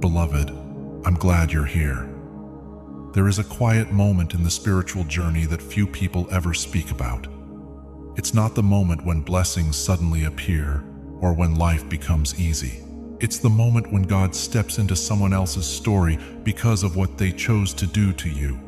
Beloved, I'm glad you're here. There is a quiet moment in the spiritual journey that few people ever speak about. It's not the moment when blessings suddenly appear or when life becomes easy. It's the moment when God steps into someone else's story because of what they chose to do to you.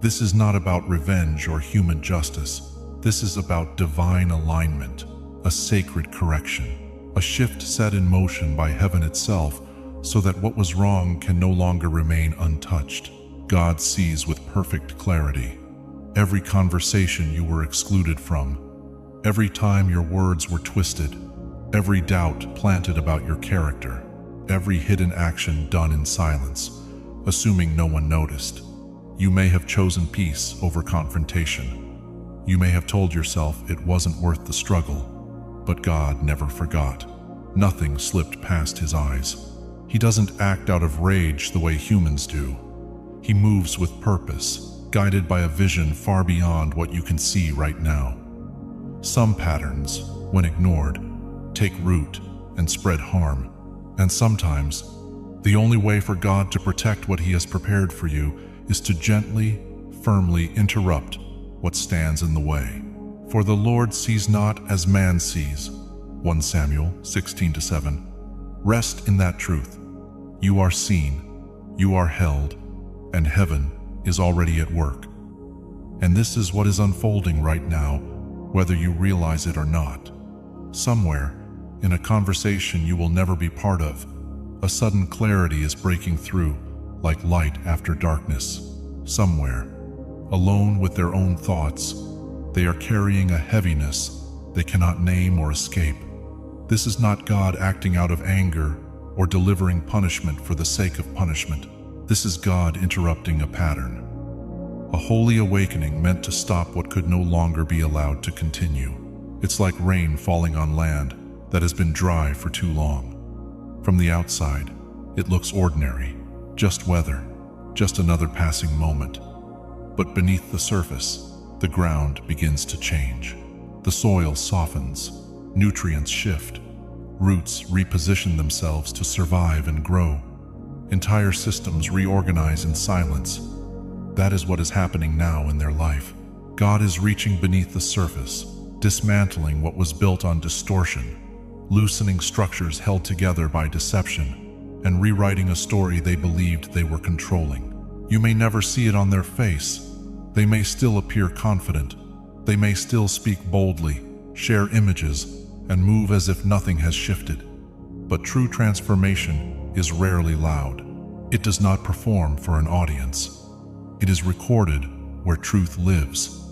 This is not about revenge or human justice. This is about divine alignment, a sacred correction, a shift set in motion by heaven itself so that what was wrong can no longer remain untouched. God sees with perfect clarity every conversation you were excluded from, every time your words were twisted, every doubt planted about your character, every hidden action done in silence, assuming no one noticed. You may have chosen peace over confrontation. You may have told yourself it wasn't worth the struggle, but God never forgot. Nothing slipped past his eyes. He doesn't act out of rage the way humans do. He moves with purpose, guided by a vision far beyond what you can see right now. Some patterns, when ignored, take root and spread harm. And sometimes, the only way for God to protect what he has prepared for you is to gently, firmly interrupt what stands in the way. For the Lord sees not as man sees. 1 Samuel 16-7. Rest in that truth. You are seen, you are held, and heaven is already at work. And this is what is unfolding right now, whether you realize it or not. Somewhere, in a conversation you will never be part of, a sudden clarity is breaking through, like light after darkness. Somewhere, alone with their own thoughts, they are carrying a heaviness they cannot name or escape. This is not God acting out of anger or delivering punishment for the sake of punishment. This is God interrupting a pattern, a holy awakening meant to stop what could no longer be allowed to continue. It's like rain falling on land that has been dry for too long. From the outside, it looks ordinary, just weather, just another passing moment. But beneath the surface, the ground begins to change. The soil softens, nutrients shift, roots reposition themselves to survive and grow. Entire systems reorganize in silence. That is what is happening now in their life. God is reaching beneath the surface, dismantling what was built on distortion, loosening structures held together by deception, and rewriting a story they believed they were controlling. You may never see it on their face. They may still appear confident. They may still speak boldly, share images, and move as if nothing has shifted. But true transformation is rarely loud. It does not perform for an audience. It is recorded where truth lives,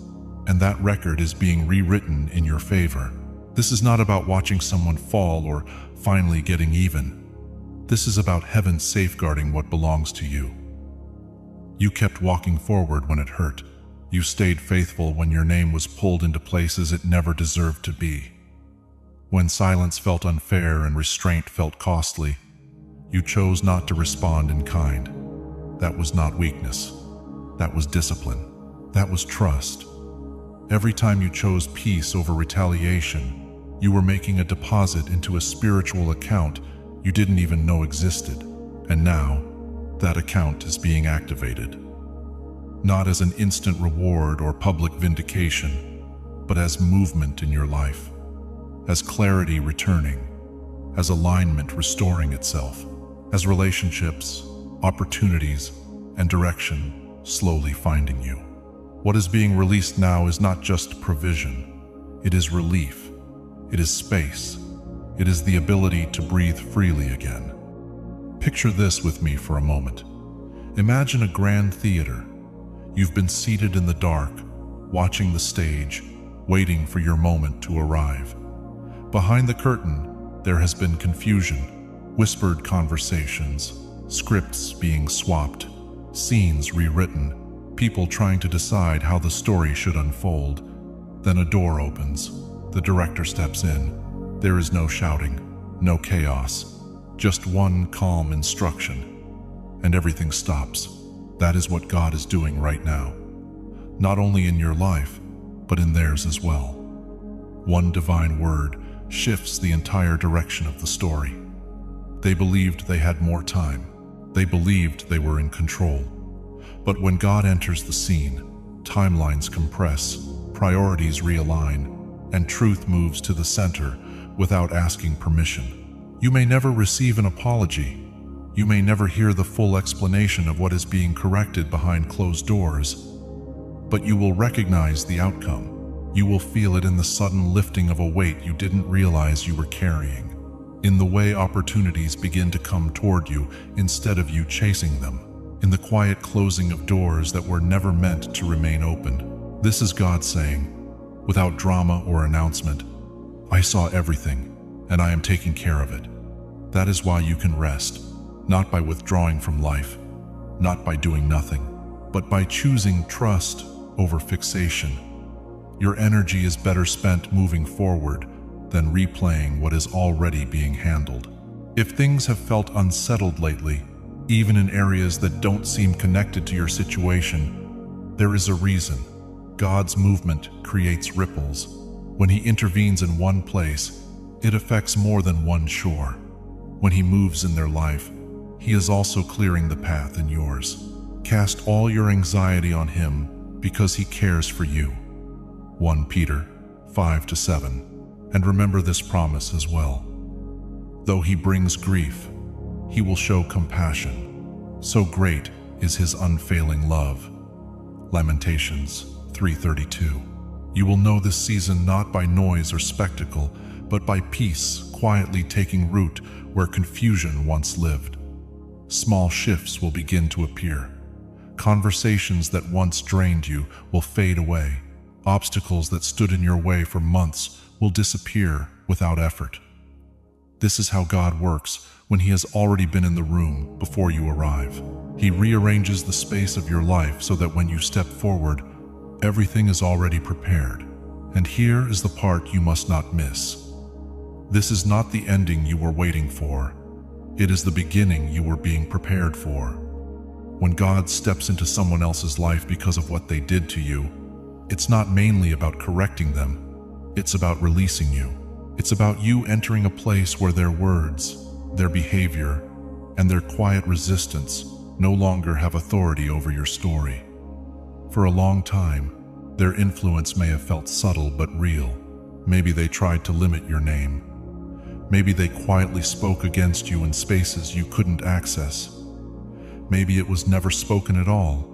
and that record is being rewritten in your favor. This is not about watching someone fall or finally getting even. This is about heaven safeguarding what belongs to you. You kept walking forward when it hurt. You stayed faithful when your name was pulled into places it never deserved to be. When silence felt unfair and restraint felt costly, you chose not to respond in kind. That was not weakness. That was discipline. That was trust. Every time you chose peace over retaliation, you were making a deposit into a spiritual account you didn't even know existed. And now, that account is being activated. Not as an instant reward or public vindication, but as movement in your life, as clarity returning, as alignment restoring itself, as relationships, opportunities, and direction slowly finding you. What is being released now is not just provision. It is relief. It is space. It is the ability to breathe freely again. Picture this with me for a moment. Imagine a grand theater. You've been seated in the dark, watching the stage, waiting for your moment to arrive. Behind the curtain, there has been confusion, whispered conversations, scripts being swapped, scenes rewritten, people trying to decide how the story should unfold. Then a door opens. The director steps in. There is no shouting, no chaos, just one calm instruction. And everything stops. That is what God is doing right now. Not only in your life, but in theirs as well. One divine word shifts the entire direction of the story. They believed they had more time. They believed they were in control. But when God enters the scene, timelines compress, priorities realign, and truth moves to the center without asking permission. You may never receive an apology. You may never hear the full explanation of what is being corrected behind closed doors, but you will recognize the outcome. You will feel it in the sudden lifting of a weight you didn't realize you were carrying, in the way opportunities begin to come toward you instead of you chasing them, in the quiet closing of doors that were never meant to remain open. This is God saying, without drama or announcement, I saw everything, and I am taking care of it. That is why you can rest, not by withdrawing from life, not by doing nothing, but by choosing trust over fixation. Your energy is better spent moving forward than replaying what is already being handled. If things have felt unsettled lately, even in areas that don't seem connected to your situation, there is a reason. God's movement creates ripples. When He intervenes in one place, it affects more than one shore. When He moves in their life, He is also clearing the path in yours. Cast all your anxiety on Him because He cares for you. 1 Peter 5-7. And remember this promise as well. Though He brings grief, He will show compassion. So great is His unfailing love. Lamentations 3:32. You will know this season not by noise or spectacle, but by peace quietly taking root where confusion once lived. Small shifts will begin to appear. Conversations that once drained you will fade away. Obstacles that stood in your way for months will disappear without effort. This is how God works when He has already been in the room before you arrive. He rearranges the space of your life so that when you step forward, everything is already prepared. And here is the part you must not miss. This is not the ending you were waiting for. It is the beginning you were being prepared for. When God steps into someone else's life because of what they did to you, it's not mainly about correcting them. It's about releasing you. It's about you entering a place where their words, their behavior, and their quiet resistance no longer have authority over your story. For a long time, their influence may have felt subtle but real. Maybe they tried to limit your name. Maybe they quietly spoke against you in spaces you couldn't access. Maybe it was never spoken at all,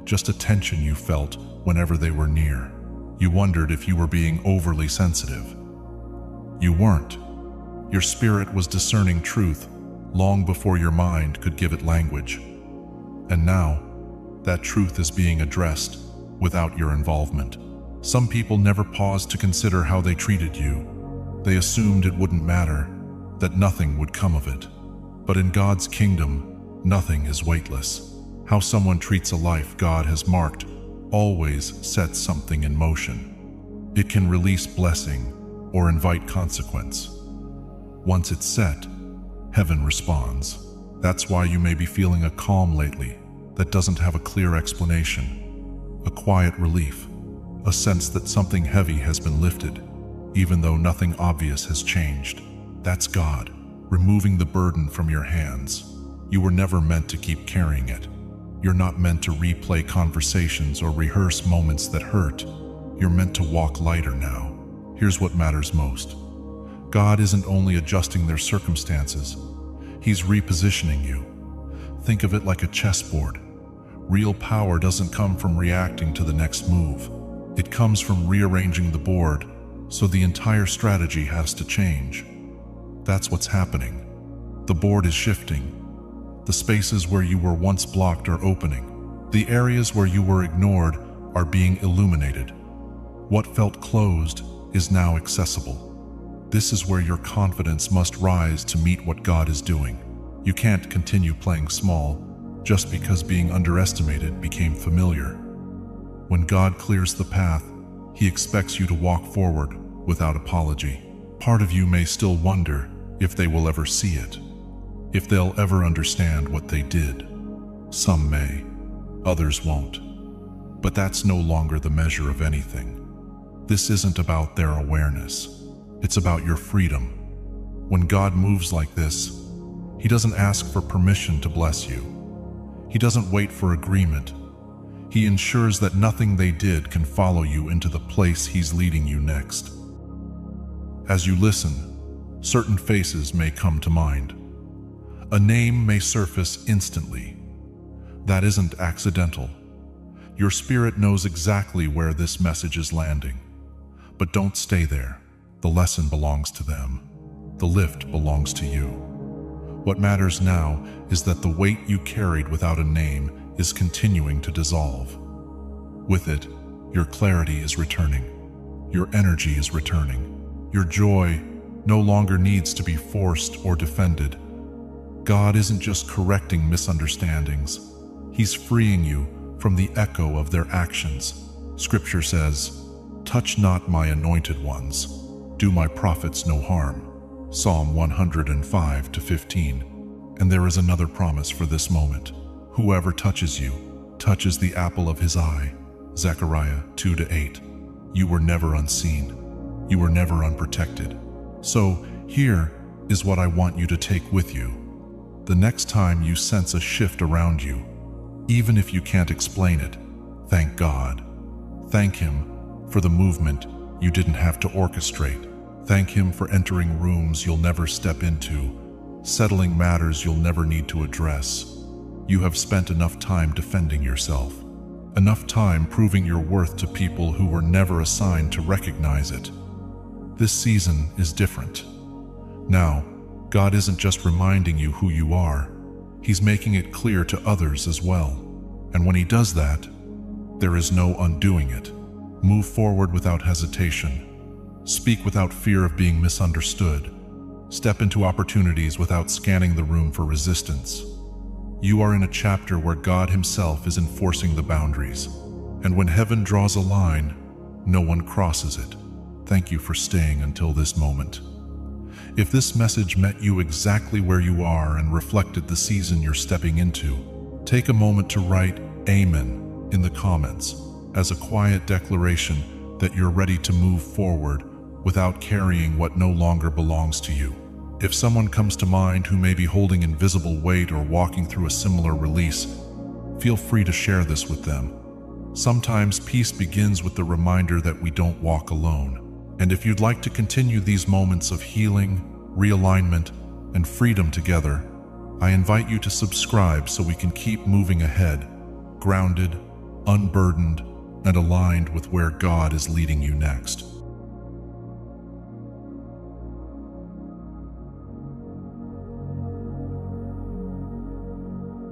just a tension you felt whenever they were near. You wondered if you were being overly sensitive. You weren't. Your spirit was discerning truth long before your mind could give it language. And now, that truth is being addressed without your involvement. Some people never paused to consider how they treated you. They assumed it wouldn't matter, that nothing would come of it. But in God's kingdom, nothing is weightless. How someone treats a life God has marked always sets something in motion. It can release blessing or invite consequence. Once it's set, heaven responds. That's why you may be feeling a calm lately that doesn't have a clear explanation. A quiet relief, a sense that something heavy has been lifted, even though nothing obvious has changed. That's God, removing the burden from your hands. You were never meant to keep carrying it. You're not meant to replay conversations or rehearse moments that hurt. You're meant to walk lighter now. Here's what matters most. God isn't only adjusting their circumstances, He's repositioning you. Think of it like a chessboard. Real power doesn't come from reacting to the next move. It comes from rearranging the board, so the entire strategy has to change. That's what's happening. The board is shifting. The spaces where you were once blocked are opening. The areas where you were ignored are being illuminated. What felt closed is now accessible. This is where your confidence must rise to meet what God is doing. You can't continue playing small just because being underestimated became familiar. When God clears the path, He expects you to walk forward without apology. Part of you may still wonder if they will ever see it, if they'll ever understand what they did. Some may, others won't. But that's no longer the measure of anything. This isn't about their awareness. It's about your freedom. When God moves like this, He doesn't ask for permission to bless you. He doesn't wait for agreement. He ensures that nothing they did can follow you into the place He's leading you next. As you listen, certain faces may come to mind. A name may surface instantly. That isn't accidental. Your spirit knows exactly where this message is landing. But don't stay there. The lesson belongs to them. The lift belongs to you. What matters now is that the weight you carried without a name is continuing to dissolve. With it, your clarity is returning. Your energy is returning. Your joy no longer needs to be forced or defended. God isn't just correcting misunderstandings. He's freeing you from the echo of their actions. Scripture says, "Touch not my anointed ones. Do my prophets no harm." Psalm 105-15. And there is another promise for this moment. Whoever touches you touches the apple of his eye. Zechariah 2-8. You were never unseen. You were never unprotected. So here is what I want you to take with you. The next time you sense a shift around you, even if you can't explain it, thank God. Thank Him for the movement you didn't have to orchestrate. Thank Him for entering rooms you'll never step into, settling matters you'll never need to address. You have spent enough time defending yourself, enough time proving your worth to people who were never assigned to recognize it. This season is different. Now, God isn't just reminding you who you are, He's making it clear to others as well. And when He does that, there is no undoing it. Move forward without hesitation. Speak without fear of being misunderstood. Step into opportunities without scanning the room for resistance. You are in a chapter where God Himself is enforcing the boundaries. And when heaven draws a line, no one crosses it. Thank you for staying until this moment. If this message met you exactly where you are and reflected the season you're stepping into, take a moment to write "Amen" in the comments as a quiet declaration that you're ready to move forward without carrying what no longer belongs to you. If someone comes to mind who may be holding invisible weight or walking through a similar release, feel free to share this with them. Sometimes peace begins with the reminder that we don't walk alone. And if you'd like to continue these moments of healing, realignment, and freedom together, I invite you to subscribe so we can keep moving ahead, grounded, unburdened, and aligned with where God is leading you next.